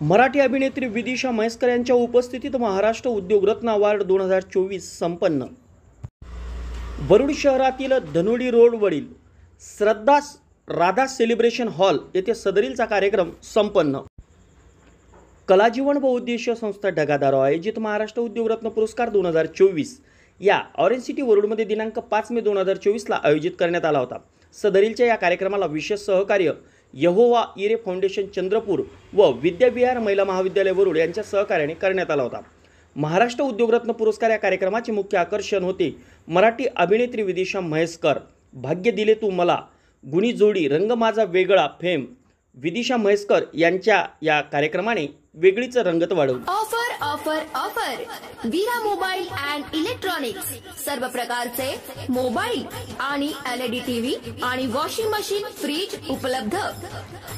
मराठी अभिनेत्री विदिशा म्हैसकर यांच्या उपस्थितीत महाराष्ट्र उद्योगरत्न अवॉर्ड 2024 संपन्न। वरुड शहरातील धनोडी रोडवरील श्रद्धा राधा सेलिब्रेशन हॉल येथे सदरीलचा कार्यक्रम संपन्न। कलाजीवन बहुउद्देशीय संस्था ढगादारो आयोजित महाराष्ट्र उद्योगरत्न पुरस्कार 2024 या ऑरेंज सिटी वरुडमध्ये दिनांक 5 मे 2024 ला आयोजित करण्यात आला होता। सदरीलच्या या कार्यक्रमाला विशेष सहकार्य यहोवा इरे फाउंडेशन चंद्रपूर व विद्याविहार महिला महाविद्यालय वरुड यांच्या सहकार्याने करण्यात आला होता। महाराष्ट्र उद्योगरत्न पुरस्कार या कार्यक्रमाचे मुख्य आकर्षण होते मराठी अभिनेत्री विदिशा म्हैसकर, भाग्य दिले तू मला, गुणी जोडी, रंग माझा वेगळा, फेम विदिशा म्हैसकर यांच्या या कार्यक्रमाने वेगळीच रंगत वाढवली। Offer offer offer Veera mobile and electronics सर्व प्रकारचे मोबाईल आणि एलईडी टीव्ही आणि वॉशिंग मशीन, फ्रीज उपलब्ध।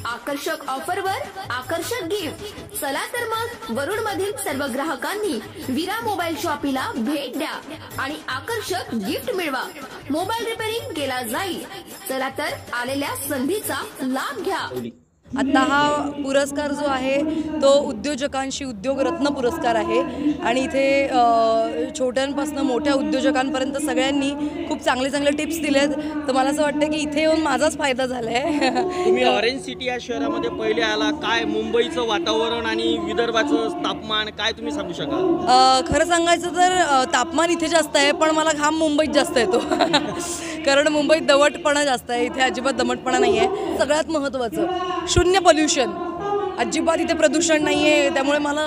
आकर्षक ऑफरवर आकर्षक गिफ्ट। चला तर मग वरुड मधील सर्व ग्राहकांनी वीरा मोबाईल शॉपीला भेट द्या आणि आकर्षक गिफ्ट मिळवा। मोबाईल रिपेअरिंग केला जाईल। चला तर आलेल्या संधीचा लाभ घ्या। आता हा पुरस्कार जो आहे तो उद्योजकांशी उद्योगरत्न पुरस्कार आहे आणि इथे छोट्यांपासून मोठ्या उद्योजकांपर्यंत सगळ्यांनी खूप चांगले चांगले टिप्स दिलेत। तर मला असं वाटतं की इथे येऊन माझाच फायदा झालाय। तुम्ही ऑरेंज सिटी या शहरामध्ये पहिले आला, काय मुंबईचं वातावरण आणि विदर्भाचं तापमान काय तुम्ही सांगू शकाल? खरं सांगायचं तर तापमान इथे जास्त आहे पण मला घाम मुंबईत जास्त येतो कारण मुंबईत दमटपणा जास्त आहे, इथे अजिबात दमटपणा नाही आहे। सगळ्यात महत्त्वाचं शून्य पोल्युशन, अजिबात इथे प्रदूषण नाही आहे, त्यामुळे मला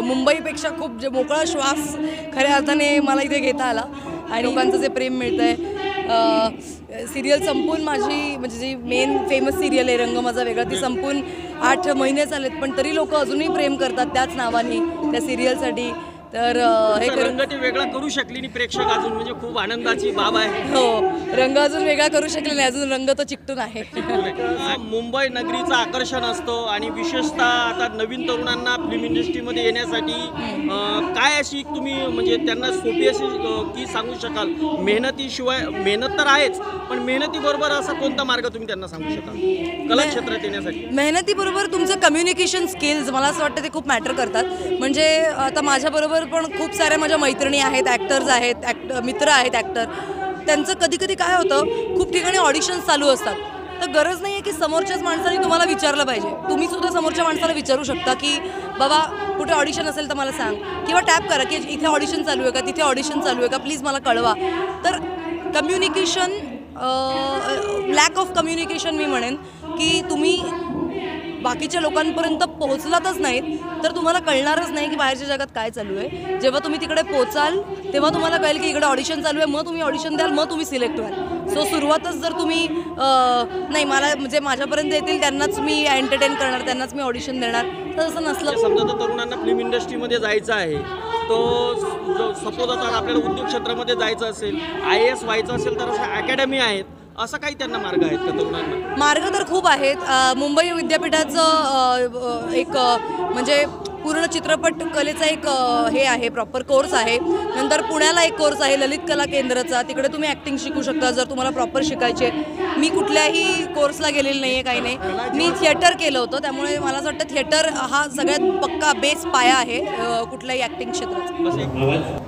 मुंबईपेक्षा खूप मोकळा श्वास खऱ्या अर्थाने मला इथे घेता आला आणि लोकांचं जे प्रेम मिळतं आहे। सिरियल संपून माझी म्हणजे जी मेन फेमस सिरियल आहे रंग माझा वेगळा ती संपून 8 महिने झालेत पण तरी लोक अजूनही प्रेम करतात त्याच नावाने त्या सिरियलसाठी। तर हे रंग ते वेगळा करू शकली नाही प्रेक्षक अजून, म्हणजे खूप आनंदाची बाब आहे। हो, रंग अजून वेगळा करू शकले नाही, अजून रंग तो चिकटून आहे। मुंबई नगरीचं आकर्षण असतं आणि विशेषतः आता नवीन तरुणांना फिल्म इंडस्ट्रीमध्ये येण्यासाठी काय अशी तुम्ही म्हणजे त्यांना सोपी अशी की सांगू शकाल? मेहनतीशिवाय मेहनत तर आहेच पण मेहनतीबरोबर असा कोणता मार्ग तुम्ही त्यांना सांगू शकाल कला क्षेत्रात येण्यासाठी? मेहनतीबरोबर तुमचं कम्युनिकेशन स्किल्स मला असं वाटतं ते खूप मॅटर करतात। म्हणजे आता माझ्याबरोबर पण खूप साऱ्या माझ्या मैत्रिणी आहेत, ॲक्टर्स आहेत, मित्र आहेत ॲक्टर। त्यांचं कधी कधी काय होतं खूप ठिकाणी ऑडिशन्स चालू असतात तर गरज नाही आहे की समोरच्याच माणसाने तुम्हाला विचारलं पाहिजे, तुम्ही सुद्धा समोरच्या माणसाला विचारू शकता की बाबा कुठे ऑडिशन असेल तर मला सांग किंवा टॅप करा की इथे ऑडिशन चालू आहे का, तिथे ऑडिशन चालू आहे का, प्लीज मला कळवा। तर कम्युनिकेशन, लॅक ऑफ कम्युनिकेशन मी म्हणेन की तुम्ही बाकीच्या लोकांपर्यंत पोहोचलातच नाहीत तर तुम्हाला कळणारच नाही की बाहेरच्या जगात काय चालू आहे। जेव्हा तुम्ही तिकडे पोचाल तेव्हा तुम्हाला कळेल की इकडे ऑडिशन चालू आहे, मग तुम्ही ऑडिशन द्याल, मग तुम्ही सिलेक्ट व्हाल। सो सुरुवातच जर तुम्ही नाही मला म्हणजे माझ्यापर्यंत येतील त्यांनाच मी एंटरटेन करणार, त्यांनाच मी ऑडिशन देणार, तर असं नसलं। समजा तर तरुणांना फिल्म इंडस्ट्रीमध्ये जायचं आहे तो सपोज आता आपल्याला उद्योग क्षेत्रामध्ये जायचं असेल, IAS व्हायचं असेल तर अशा अकॅडमी आहेत, असं काही त्यांना मार्ग आहेत का तरुणांना? मार्ग तर खूप आहेत। मुंबई विद्यापीठाचं एक म्हणजे पूर्ण चित्रपट कलेचा एक हे आहे, प्रॉपर कोर्स आहे। नंतर पुण्याला एक कोर्स आहे ललित कला केंद्राचा, तिकडे तुम्ही ॲक्टिंग शिकू शकता जर तुम्हाला प्रॉपर शिकायचे। मी कुठल्याही कोर्सला गेलेली नाही आहे, काही नाही, मी थिएटर केलं होतं त्यामुळे मला असं वाटतं थिएटर हा सगळ्यात पक्का बेस पाया आहे कुठल्याही ॲक्टिंग क्षेत्राचा।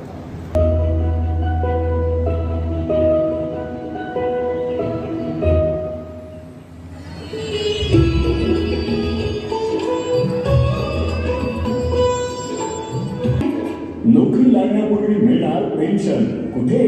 नोकरी लागण्यापूर्वी मिळणार पेन्शन कुठे?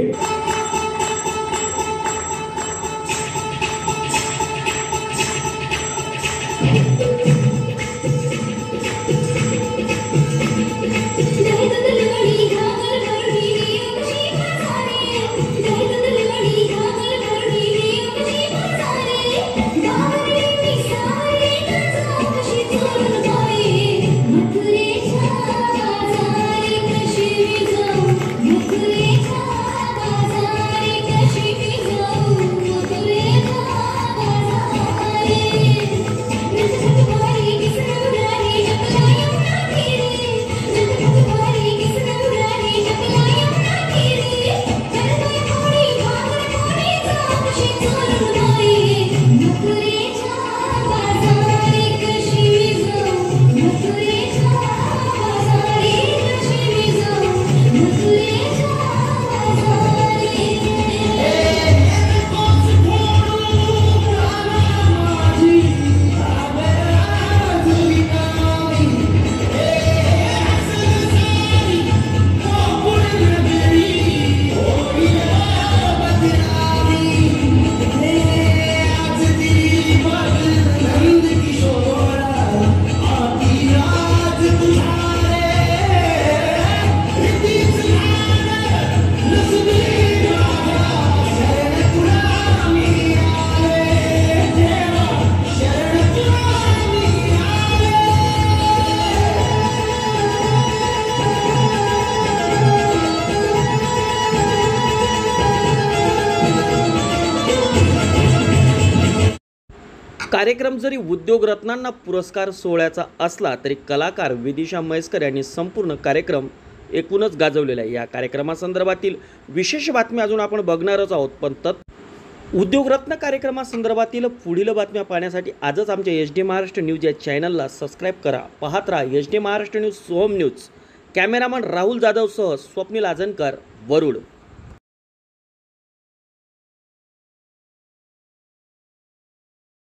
कार्यक्रम जरी उद्योगरत्नांना पुरस्कार सोहळ्याचा असला तरी कलाकार विदिशा म्हैसकर यांनी संपूर्ण कार्यक्रम एकूणच गाजवलेला आहे। या कार्यक्रमासंदर्भातील विशेष बातमी अजून आपण बघणारच आहोत, पण उद्योगरत्न कार्यक्रमासंदर्भातील पुढील बातम्या पाहण्यासाठी आजच आमच्या HD महाराष्ट्र न्यूज या चॅनलला सबस्क्राईब करा। पाहत राहा HD Maharashtra news, Soham news. Cameraman Rahul जाधवसह स्वप्नील आजनकर, वरुड।